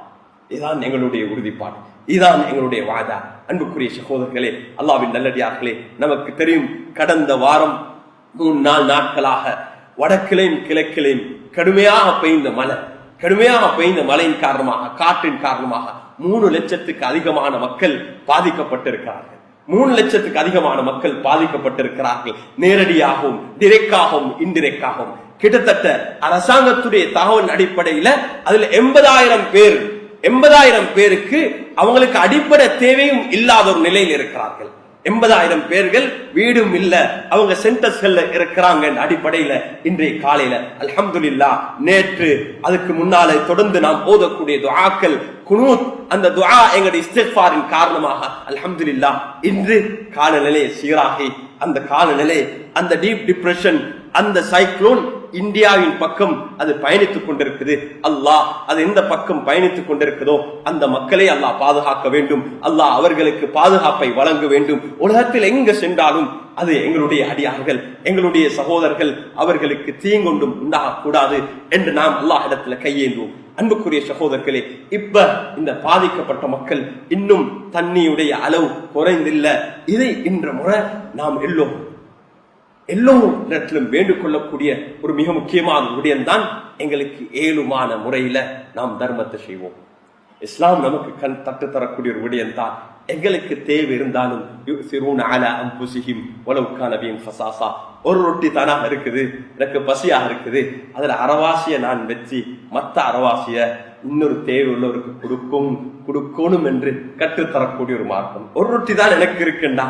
இதுதான் எங்களுடைய உறுதிப்பாடு, இதுதான் எங்களுடைய வாதா. அன்புக்குரிய சகோதரர்களே, அல்லாஹ்வின் நல்லடியார்களே, நமக்கு தெரியும் கடந்த வாரம் 3-4 நாட்களாக வடக்கிலையும் கிழக்கிலையும் கடுமையாக பெய்ந்த மழையின் காரணமாக, காற்றின் காரணமாக 3 லட்சத்துக்கு அதிகமான மக்கள் பாதிக்கப்பட்டிருக்கிறார்கள். 3 லட்சத்துக்கு அதிகமான மக்கள் பாதிக்கப்பட்டிருக்கிறார்கள். நேரடியாகவும் டிரெக்டாகவும் இன்டிரெக்டாகவும். கிட்டத்தட்ட அரசாங்கத்துடைய தகவல் அடிப்படையில அதுல 80,000 பேருக்கு அவங்களுக்கு அடிப்படை தேவையும் இல்லாத ஒரு நிலையில் இருக்கிறார்கள். 80,000 பேர்கள் வீடும் இல்ல, அவங்க சென்டர்ஸ்ல இருக்கிறாங்க. அடிப்படையில இன்றைய காலையில அல்ஹம்துலில்லாஹ், நேற்று அதுக்கு முன்னாலே தொடர்ந்து நாம் ஓதக்கூடிய துஆக்கள், குனூத், அந்த துஆ எங்களுடைய இஸ்திக்ஃபாரின் காரணமாக அல்ஹம்துலில்லாஹ் இன்று காலநிலை சீராகி அந்த காலநிலை அந்த டீப் டிப்ரெஷன் அந்த சைக்ளோன் இந்தியாவின் பக்கம் அது பயணித்துக் கொண்டிருக்குது. அல்லாஹ் அது எந்த பக்கம் பயணித்துக் கொண்டிருக்கிறதோ அந்த மக்களை அல்லாஹ் பாதுகாக்க வேண்டும். அல்லாஹ் அவர்களுக்கு பாதுகாப்பை வழங்க வேண்டும். உலகத்தில் எங்க சென்றாலும் அது எங்களுடைய அடியார்கள், எங்களுடைய சகோதரர்கள், அவர்களுக்கு தீங்கொண்டும் உண்டாகக்கூடாது என்று நாம் அல்லாஹ் இடத்துல கையேந்துவோம். அன்புக்குரிய சகோதரர்களே, இப்ப இந்த பாதிக்கப்பட்ட மக்கள் இன்னும் தண்ணியுடைய அளவு குறைந்தில்ல. இதை இன்ற முறை நாம் எல்லோரிடத்திலும் வேண்டிக் கொள்ளக்கூடிய ஒரு மிக முக்கியமான விடயம்தான், எங்களுக்கு ஏழுமான முறையில நாம் தர்மத்தை செய்வோம். இஸ்லாம் நமக்கு கண் தட்டு தரக்கூடிய ஒரு விடயம் தான். எங்களுக்கு தேவை இருந்தாலும் ஒரு ரொட்டி தானா இருக்குது, எனக்கு பசியாக இருக்குது, அதுல அரைவாசிய நான் வச்சு மத்த அரைவாசிய இன்னொரு தேவை உள்ளவருக்கு கொடுக்கணும் என்று கற்றுத்தரக்கூடிய ஒரு மார்க்கம். ஒரு ரொட்டி தான் எனக்கு இருக்குண்டா,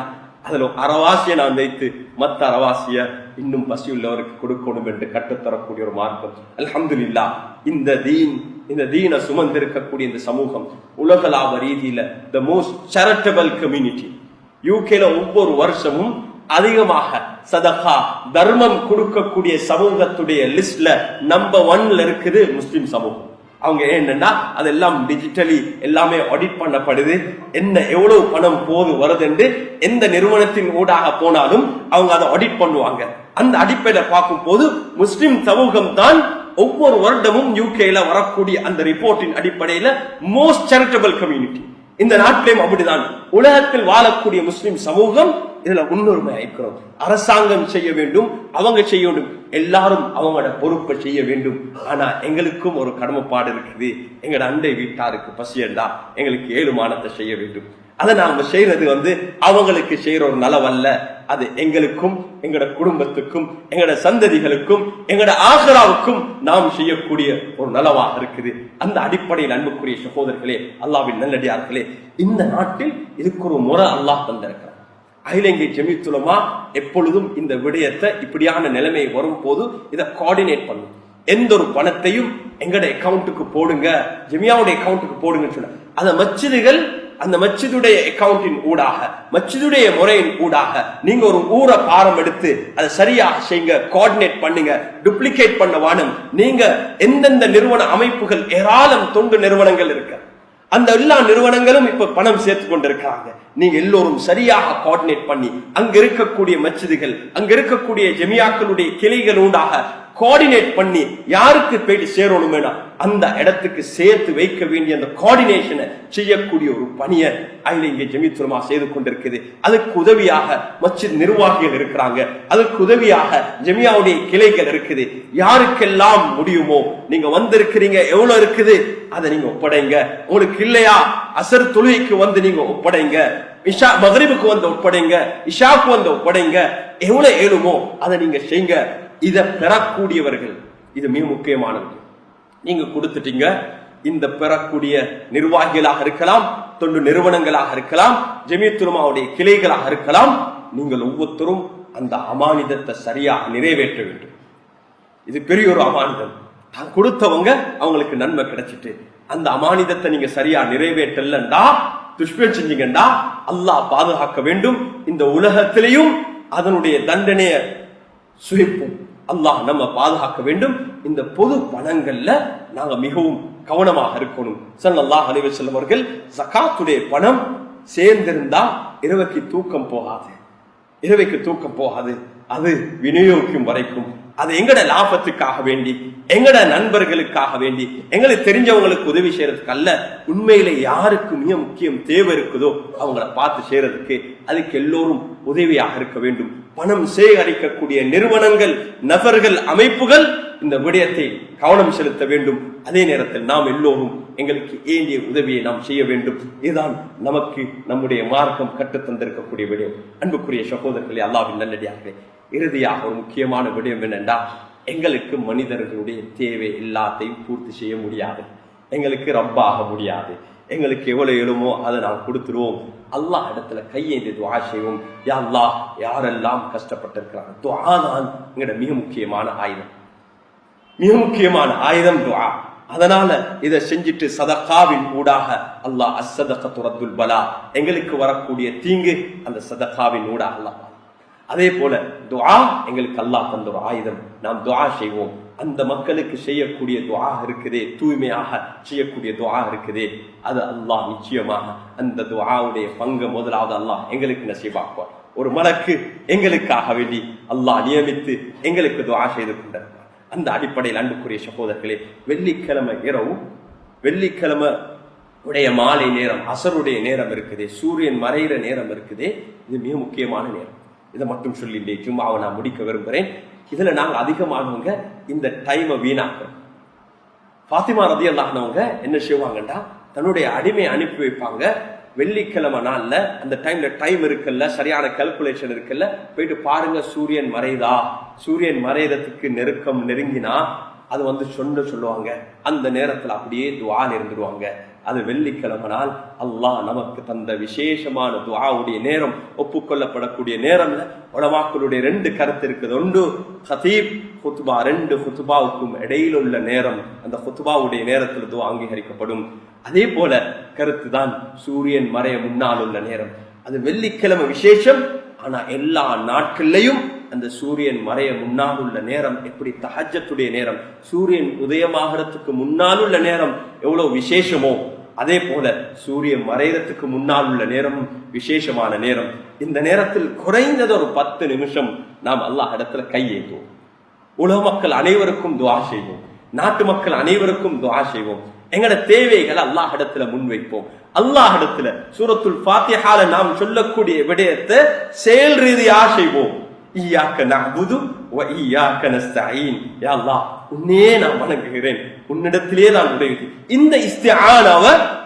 அதுல அரைவாசிய நான் வைத்து மத்த அரைவாசிய இன்னும் பசி உள்ளவருக்கு கொடுக்கணும் என்று கற்றுத்தரக்கூடிய ஒரு மார்க்கம். அல்ஹம்துலில்லாஹ் இந்த தீன சுமந்திருக்கக்கூடிய இந்த சமூகம் உலகளாவ ரீதியில த மோஸ்ட் சேரிட்டபிள் கம்யூனிட்டி. யூகேல ஒவ்வொரு வருஷமும் அதிகமாக சதகா தர்மம் கொடுக்கக்கூடிய சமூகத்துடைய லிஸ்ட்ல நம்பர் 1ல இருக்குது முஸ்லிம் சமூகம். அவங்க என்னன்னா அதெல்லாம் டிஜிட்டலி எல்லாமே ஆடிட் பண்ணப்படுது. என்ன எவ்வளவு பணம் வருது என்று எந்த நிறுவனத்தின் ஊடாக போனாலும் அவங்க அதை ஆடிட் பண்ணுவாங்க. அந்த அடிப்படையில பார்க்கும் போது முஸ்லிம் சமூகம் தான் ஒவ்வொரு வருடமும் யூகேல வரக்கூடிய அந்த ரிப்போர்ட்டின் அடிப்படையில மோஸ்ட் சேரிட்டபிள் கம்யூனிட்டி. இந்த நாட்டிலும் அப்படிதான். உலகத்தில் வாழக்கூடிய முஸ்லிம் சமூகம் இதுல முன்னுரிமை இருக்கிறோம். அரசாங்கம் செய்ய வேண்டும், அவங்க செய்ய வேண்டும், எல்லாரும் அவங்களோட பொறுப்பை செய்ய வேண்டும். ஆனா எங்களுக்கும் ஒரு கடமைப்பாடு இருக்குது. எங்களோட அண்டை வீட்டாருக்கு பசியண்டா எங்களுக்கு ஏழுமானத்தை செய்ய வேண்டும். அதை நாம செய்யறது அவங்களுக்கு செய்யற ஒரு நலவல்ல, அது எங்களுக்கும் எங்களோட குடும்பத்துக்கும் எங்களோட சந்ததிகளுக்கும் எங்களோட ஆகராவுக்கும் நாம் செய்யக்கூடிய ஒரு நலவாக இருக்குது. அந்த அடிப்படையில் அன்புக்குரிய சகோதரர்களே, அல்லாஹ்வின் நல்லடியார்களே, இந்த நாட்டில் இதுக்கு ஒரு முறை அல்லாஹ் தந்திருக்கிறார். அகில இந்திய ஜமீஅத் உலமா எப்பொழுதும் இந்த விடயத்தை இப்படியான நிலைமை வரும் போது இதை கோஆர்டினேட் பண்ணும். எந்த ஒரு பணத்தையும் எங்கட அக்கௌண்ட்டுக்கு போடுங்க, ஜமியாவுடைய அக்கௌண்ட்டுக்கு போடுங்கன்னு சொன்ன அந்த மஸ்ஜிதுகள் அந்த மஸ்ஜிதுடைய அக்கௌண்டின் ஊடாக மஸ்ஜிதுடைய முறையின் ஊடாக நீங்க ஒரு ஊரை பாரம் எடுத்து அதை சரியாக செய்யுங்க, கோஆர்டினேட் பண்ணுங்க, டூப்ளிகேட் பண்ண வானம். நீங்க எந்தெந்த நிறுவன அமைப்புகள் ஏராளம் தொண்டு நிறுவனங்கள் இருக்கு, அந்த எல்லா நிறுவனங்களும் இப்ப பணம் சேர்த்து கொண்டிருக்கிறாங்க. நீங்க எல்லோரும் சரியாக கோஆர்டினேட் பண்ணி அங்க இருக்கக்கூடிய மஸ்ஜிதுகள் அங்க இருக்கக்கூடிய ஜமியாக்களுடைய கிளைகள் ஊடாக கோஆர்டினேட் பண்ணி யாருக்கு போயிட்டு சேரணுமேனா அந்த இடத்துக்கு சேர்த்து வைக்க வேண்டிய அந்த கோஆர்டினேஷனை செய்யக்கூடிய ஒரு பணியை அகில இந்திய ஜமீஅத் உலமா செய்து கொண்டிருக்குது. அதுக்கு உதவியாக மஸ்ஜித் நிர்வாகிகள் இருக்கிறாங்க, அதுக்கு உதவியாக ஜமியாவுடைய கிளைகள் இருக்குது. யாருக்கெல்லாம் முடியுமோ நீங்க வந்திருக்கிறீங்க, எவ்வளவு இருக்குது அதை நீங்க ஒப்படைங்க. உங்களுக்கு இல்லையா அசர் தொழுகைக்கு நீங்க ஒப்படைங்க, இஷா மக்ரிபுக்கு ஒப்படைங்க, இஷாக்கு ஒப்படைங்க. எவ்வளவு ஏழுமோ அதை நீங்க செய்யுங்க. இதை பெறக்கூடியவர்கள், இது மிக முக்கியமானது. நீங்க கொடுத்துட்டீங்க, இந்த பெறக்கூடிய நிர்வாகிகளாக இருக்கலாம், தொண்டு நிறுவனங்களாக இருக்கலாம், ஜமீஅத் உலமாவுடைய கிளைகளாக இருக்கலாம், நீங்கள் ஒவ்வொருத்தரும் அந்த அமானிதத்தை சரியாக நிறைவேற்ற வேண்டும். இது பெரிய ஒரு அமானிதம். கொடுத்தவங்க அவங்களுக்கு நன்மை கிடைச்சிட்டு அந்த அமானிதத்தை நீங்க சரியா நிறைவேற்றலண்டா, துஷ்பிரயோகம் செஞ்சீங்கண்டா அல்லாஹ் பாதுகாக்க வேண்டும். இந்த உலகத்திலையும் அதனுடைய தண்டனையை சுகிப்போம். அல்லாஹ் நம்ம பாதுகாக்க வேண்டும். இந்த பொது பணங்கள்ல நாங்க மிகவும் கவனமாக இருக்கணும். ஸல்லல்லாஹு அலைஹி வஸல்லம் அவர்கள் ஜகாத்துடைய பணம் சேர்ந்திருந்தா இரவைக்கு தூக்கம் போகாது, அது விநியோகிக்கும் வரைக்கும் அது எங்கட லாபத்துக்காக வேண்டி, எங்கட நண்பர்களுக்காக வேண்டி, எங்களுக்கு தெரிஞ்சவங்களுக்கு உதவி செய்யறதுக்கு அல்ல. உண்மையில யாருக்கு மிக முக்கியம் தேவை இருக்குதோ அவங்கள பார்த்து செய்யறதுக்கு அதுக்கு எல்லோரும் உதவியாக இருக்க வேண்டும். பணம் சேகரிக்கக்கூடிய நிறுவனங்கள், நபர்கள், அமைப்புகள் இந்த விடயத்தை கவனம் செலுத்த வேண்டும். அதே நேரத்தில் நாம் எல்லோரும் எங்களுக்கு ஏண்டிய உதவியை நாம் செய்ய வேண்டும். இதுதான் நமக்கு நம்முடைய மார்க்கம் கற்றுத்தந்திருக்கக்கூடிய விடயம். அன்புக்குரிய சகோதரர்களே, அல்லாஹ்வின் நல்லடியார்களே, இறுதியாக ஒரு முக்கியமான விடயம் என்னென்றா, எங்களுக்கு மனிதர்களுடைய தேவை எல்லாத்தையும் பூர்த்தி செய்ய முடியாது, எங்களுக்கு ரப்பாக முடியாது. எங்களுக்கு எவ்வளவு எழுமோ அதை நாம் கொடுத்துருவோம். அல்லாஹ் இடத்துல கையேந்தி துஆ செய்வோம். யா அல்லாஹ், யாரெல்லாம் கஷ்டப்பட்டிருக்கிறாங்க, துஆ தான் எங்களோட மிக முக்கியமான ஆயுதம். துஆ. அதனால இதை செஞ்சுட்டு சதகாவின் ஊடாக அல்லாஹ் அஸ்ஸதகத்து ரத்துல் பலா, எங்களுக்கு வரக்கூடிய தீங்கு அந்த சதகாவின் ஊடாக அல்லாஹ். அதே போல துஆ எங்களுக்கு அல்லாஹ் தந்த ஒரு ஆயுதம். நாம் துஆ செய்வோம். அந்த மக்களுக்கு செய்யக்கூடிய துஆ இருக்குதே, தூய்மையாக செய்யக்கூடிய துஆ இருக்குதே, அது அல்லாஹ் நிச்சயமாக அந்த துஆவுடைய பங்கு முதலாவது அல்லாஹ் எங்களுக்கு நசீபாக்குவார். ஒரு மலக்கு எங்களுக்காக வேண்டி அல்லாஹ் நியமித்து எங்களுக்கு துஆ செய்து கொண்டிருக்கிறார். அந்த அடிப்படையில் அன்புக்குரிய சகோதரர்களே, வெள்ளிக்கிழமை இரவு, வெள்ளிக்கிழமை உடைய மாலை நேரம், அசருடைய நேரம் இருக்குதே, சூரியன் மறைகிற நேரம் இருக்குதே, இது மிக முக்கியமான நேரம். இதை மட்டும் சொல்லி ஜும்மாவை நான் முடிக்க விரும்புகிறேன். இதுல நாங்க அதிகமானவங்க இந்த டைமை வீணாக்குறோம். ஃபாத்திமா ரலியல்லாஹு அன்ஹா என்ன செய்வாங்கண்டா, தன்னுடைய அடிமையை அனுப்பி வைப்பாங்க. வெள்ளிக்கிழமை நாள்ல அந்த டைம் இருக்குல்ல, சரியான கால்குலேஷன் இருக்குல்ல, போயிட்டு பாருங்க சூரியன் மறைதா, சூரியன் மறைறதுக்கு நெருங்கினா அது வந்து சொல்லுவாங்க. அந்த நேரத்துல அப்படியே துஆல இருந்துருவாங்க. அது வெள்ளிக்கிழமை நாள் அல்லாஹ் நமக்கு தந்த விசேஷமான துஆவுடைய நேரம், ஒப்புக்கொள்ளப்படக்கூடிய நேரம்ல உலமாக்களுடைய 2 கருத்து இருக்குது. ஒன்று ஹதீப் ஹுத்பா, 2 ஹுத்பாவுக்கும் இடையில் உள்ள நேரம், அந்த ஹுத்பாவுடைய நேரத்தில் துஆ அங்கீகரிக்கப்படும். அதே போல கருத்து தான் சூரியன் மறைய முன்னால் உள்ள நேரம். அது வெள்ளிக்கிழமை விசேஷம். ஆனா எல்லா நாட்கள்லையும் அந்த சூரியன் மறைய முன்னால் உள்ள நேரம் எப்படி தஹஜ்ஜத்துடைய நேரம், சூரியன் உதயமாகறதுக்கு முன்னால் உள்ள நேரம் எவ்வளவு விசேஷமோ, அதே போல சூரியன் மறைறதுக்கு முன்னால் உள்ள நேரம் விசேஷமான நேரம். இந்த நேரத்தில் குறைந்தது ஒரு 10 நிமிஷம் நாம் அல்லாஹ் இடத்துல கையேற்றுவோம். உலக மக்கள் அனைவருக்கும் துஆ செய்வோம். நாட்டு மக்கள் அனைவருக்கும் துஆ செய்வோம். எங்கட தேவைகளை அல்லாஹ் இடத்துல முன்வைப்போம். அல்லாஹ் இடத்துல சூரத்துல் ஃபாத்திஹால நாம் சொல்லக்கூடிய விடயத்தை செயல் ரீதியா செய்வோம். இய்யாக நஅ்புது வ இய்யாக நஸ்தஈன். யா அல்லாஹ், உன்னே நான் வணங்குகிறேன், உன்னிடத்திலே நான் உதவி. இந்த இஸ்திஆனாவ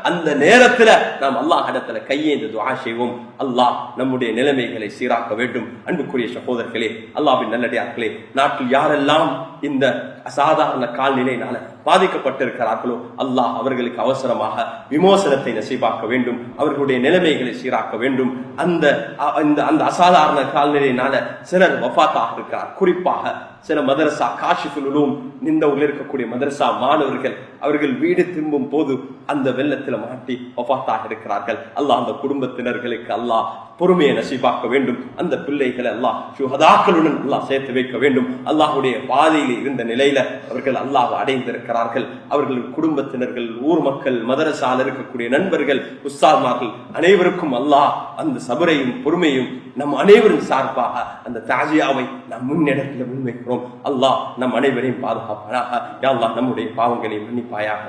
அந்த நேரத்துல நாம் அல்லாஹ் இடத்துல கையேந்து துஆ செய்வோம். அல்லாஹ் நம்முடைய நிலைமைகளை சீராக்க வேண்டும். அன்புக்குரிய சகோதரர்களே, அல்லாஹ்வின் நல்லடியார்களே, நாட்டில் யாரெல்லாம் இந்த அசாதாரண கால்நிலையினால பாதிக்கப்பட்டிருக்கிறார்களோ அல்லாஹ் அவர்களுக்கு அவசரமாக விமோசனத்தை நசீபாக்க வேண்டும். அவர்களுடைய நிலைமைகளை சீராக்க வேண்டும். அந்த அசாதாரண கால்நிலையினால சிலர் வஃபாத்தாக இருக்கிறார். குறிப்பாக சில மதரசா காஷிஃபுல் உலூம் நிந்தவுல இருக்கக்கூடிய மதரசா மாணவர்கள், அவர்கள் வீடு திரும்பும் போது அந்த வெள்ளத்துல மாட்டி வஃபாத்தாக இருக்கிறார்கள். அல்லாஹ் அந்த குடும்பத்தினர்களுக்கு அல்லாஹ் பொறுமையை நசீபாக்க வேண்டும். அந்த பிள்ளைகளை அல்லாஹ் சுஹதாக்களுடன் அல்லாஹ் சேர்த்து வைக்க வேண்டும். அல்லாஹுடைய பாதையில் இருந்த நிலையில அவர்கள் அல்லாஹ் அடைந்திருக்கிறார்கள். அவர்கள் குடும்பத்தினர்கள், ஊர் மக்கள், மதரசால இருக்கக்கூடிய நண்பர்கள், உஸ்தாத்மார்கள் அனைவருக்கும் அல்லாஹ் அந்த சபரையும் பொறுமையும் நம் அனைவரும் சார்பாக அந்த தாஜியாவை நம் முன்னிடத்தில் முன்வைக்கிறோம். அல்லாஹ் நம் அனைவரையும் பாதுகாப்பானாக. யா அல்லாஹ் நம்முடைய பாவங்களை மன்னிப்பாயாக.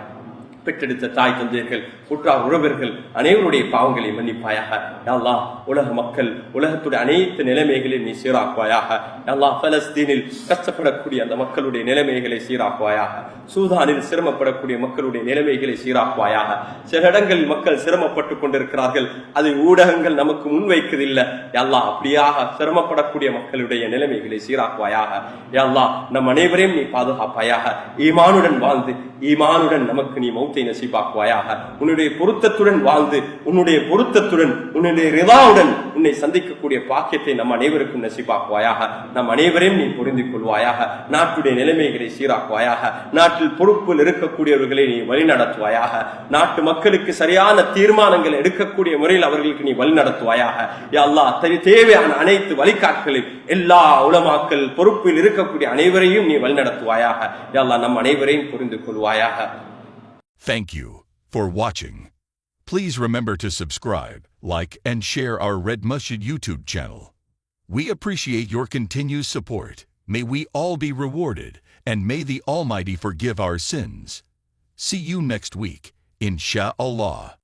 பெற்றெடுத்த தாய் தந்தையர்கள், உற்றார் உறவர்கள் அனைவருடைய பாவங்களை மன்னிப்பாயாக. யா அல்லாஹ் உலக மக்கள், உலகத்துடைய அனைத்து நிலைமைகளில் நீ சீராக்குவாயாக. யா அல்லாஹ் பலஸ்தீனில் கஷ்டப்படக்கூடிய அந்த மக்களுடைய நிலைமைகளை சீராக்குவாயாக. சூதானில் சிரமப்படக்கூடிய மக்களுடைய நிலைமைகளை சீராக்குவாயாக. சில இடங்களில் மக்கள் சிரமப்பட்டுக் கொண்டிருக்கிறார்கள், அதை ஊடகங்கள் நமக்கு முன்வைக்கதில்லை. யா அல்லாஹ் அப்படியாக சிரமப்படக்கூடிய மக்களுடைய நிலைமைகளை சீராக்குவாயாக. யா அல்லாஹ் நம் அனைவரையும் நீ பாதுகாப்பாயாக. ஈமானுடன் வாழ்ந்து ஈமானுடன் நமக்கு நீ மௌத்தை நசீபாக்குவாயாக. உன்னுடைய பொருத்தத்துடன் வாழ்ந்து உன்னுடைய பொருத்தத்துடன் உன்னுடைய ரிதாவுடன் உன்னை சந்திக்கக்கூடிய பாக்கியத்தை நம் அனைவருக்கும் நசீபாக்குவாயாக. நம் அனைவரையும் நீ புரிந்து கொள்வாயாக. நாட்டுடைய நிலைமைகளை சீராக்குவாயாக. நாட்டில் பொறுப்பில் இருக்கக்கூடியவர்களை நீ வழிநடத்துவாயாக. நாட்டு மக்களுக்கு சரியான தீர்மானங்கள் எடுக்கக்கூடிய முறையில் அவர்களுக்கு நீ வழிநடத்துவாயாக. யா அல்லாஹ் தேவையான அனைத்து வழிகாட்டுகளையும் எல்லா உலமாக்கள் பொறுப்பில் இருக்கக்கூடிய அனைவரையும் நீ வழிநடத்துவாயாக. யா அல்லாஹ் நம் அனைவரையும் புரிந்து கொள்வாயாக. Thank you for watching. Please remember to subscribe, like, and share our Red Masjid YouTube channel. We appreciate your continued support. May we all be rewarded, and may the Almighty forgive our sins. See you next week, Insha'Allah.